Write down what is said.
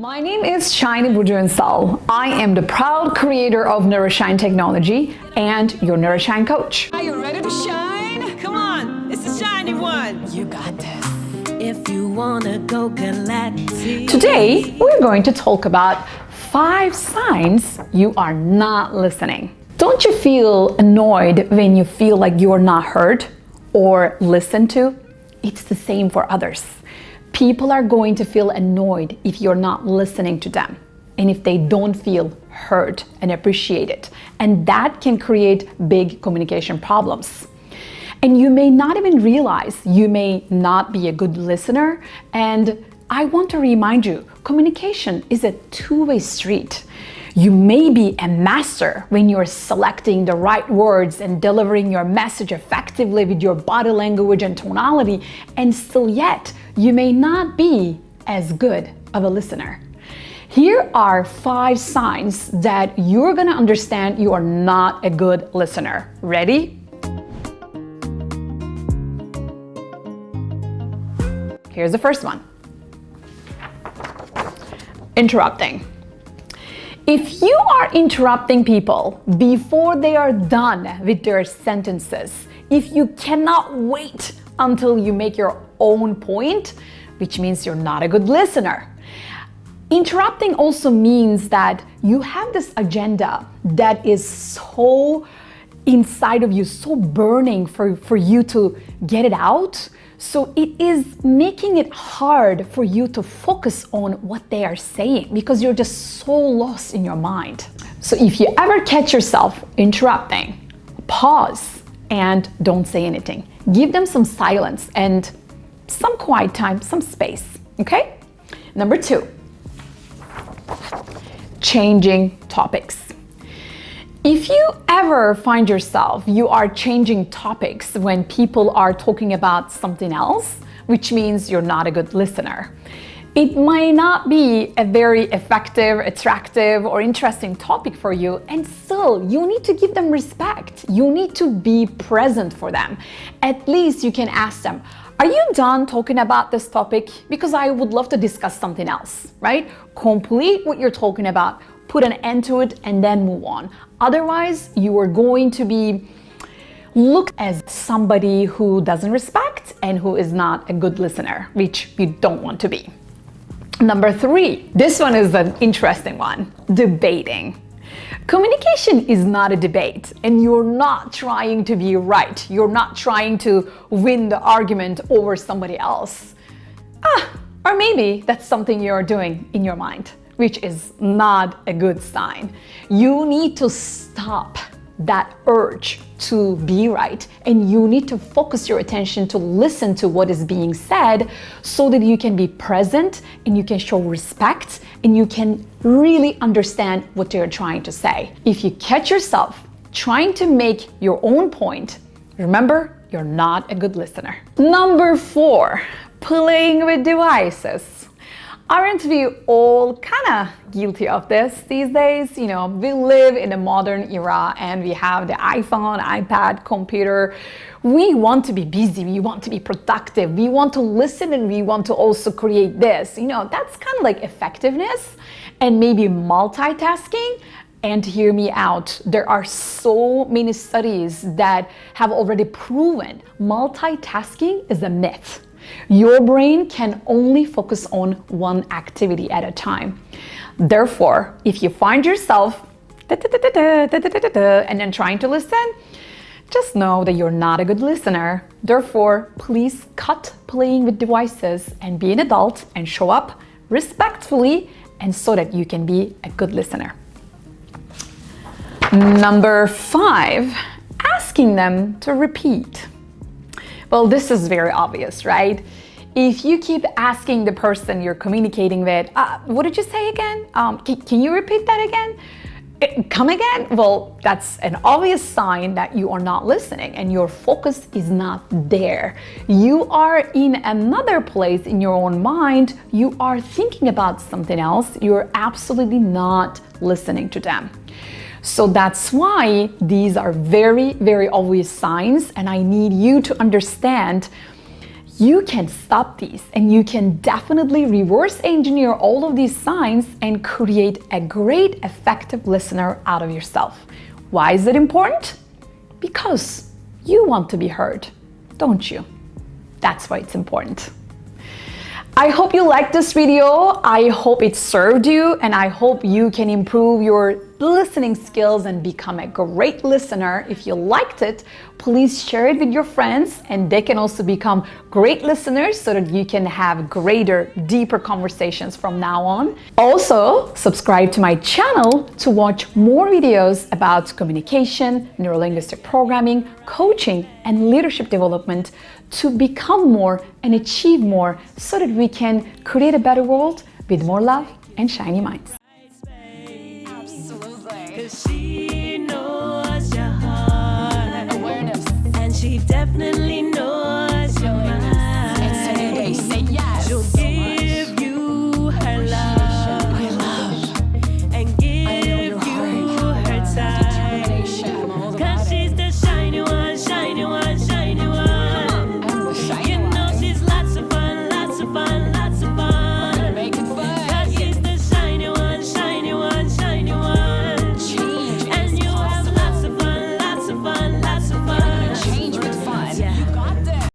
My name is Shiny Sal. I am the proud creator of neuro-shine technology and your neuro-shine coach. Are you ready to shine? Come on, it's the shiny one. You got this. If you wanna go galactic. Today, we're going to talk about 5 signs you are not listening. Don't you feel annoyed when you feel like you are not heard or listened to? It's the same for others. People are going to feel annoyed if you're not listening to them and if they don't feel heard and appreciated. And that can create big communication problems. And you may not even realize you may not be a good listener. And I want to remind you, communication is a two-way street. You may be a master when you're selecting the right words and delivering your message effectively with your body language and tonality, and still yet, you may not be as good of a listener. Here are 5 signs that you're gonna understand you are not a good listener. Ready? Here's the first one. Interrupting. If you are interrupting people before they are done with their sentences, if you cannot wait until you make your own point, which means you're not a good listener. Interrupting also means that you have this agenda that is so inside of you, so burning for you to get it out. So it is making it hard for you to focus on what they are saying because you're just so lost in your mind. So if you ever catch yourself interrupting, pause and don't say anything. Give them some silence and some quiet time, some space, okay? Number 2, changing topics. If you ever find yourself, you are changing topics when people are talking about something else, which means you're not a good listener. It might not be a very effective, attractive, or interesting topic for you, and still, you need to give them respect. You need to be present for them. At least you can ask them, are you done talking about this topic? Because I would love to discuss something else, right? Complete what you're talking about, put an end to it, and then move on. Otherwise, you are going to be looked as somebody who doesn't respect and who is not a good listener, which you don't want to be. Number 3, this one is an interesting one, debating. Communication is not a debate, and you're not trying to be right. You're not trying to win the argument over somebody else. Or maybe that's something you're doing in your mind, which is not a good sign. You need to stop that urge to be right, and you need to focus your attention to listen to what is being said so that you can be present and you can show respect and you can really understand what they're trying to say. If you catch yourself trying to make your own point, remember, you're not a good listener. Number 4, playing with devices. Aren't we all kind of guilty of this these days? You know, we live in a modern era and we have the iPhone, iPad, computer. We want to be busy, we want to be productive, we want to listen, and we want to also create this. You know, that's kind of like effectiveness and maybe multitasking. And hear me out, there are so many studies that have already proven multitasking is a myth. Your brain can only focus on one activity at a time. Therefore, if you find yourself and then trying to listen, just know that you're not a good listener. Therefore, please cut playing with devices and be an adult and show up respectfully, and so that you can be a good listener. Number 5, asking them to repeat. Well, this is very obvious, right? If you keep asking the person you're communicating with, what did you say again? Can you repeat that again? Come again? Well, that's an obvious sign that you are not listening and your focus is not there. You are in another place in your own mind. You are thinking about something else. You're absolutely not listening to them. So that's why these are very, very obvious signs, and I need you to understand You can stop these and you can definitely reverse engineer all of these signs and create a great, effective listener out of yourself. Why is it important? Because you want to be heard, don't you? That's why it's important. I hope you liked this video. I hope it served you, and I hope you can improve your listening skills and become a great listener. If you liked it, please share it with your friends, and they can also become great listeners so that you can have greater, deeper conversations from now on. Also, subscribe to my channel to watch more videos about communication, neuro-linguistic programming, coaching, and leadership development to become more and achieve more so that we can create a better world with more love and shiny minds. Absolutely.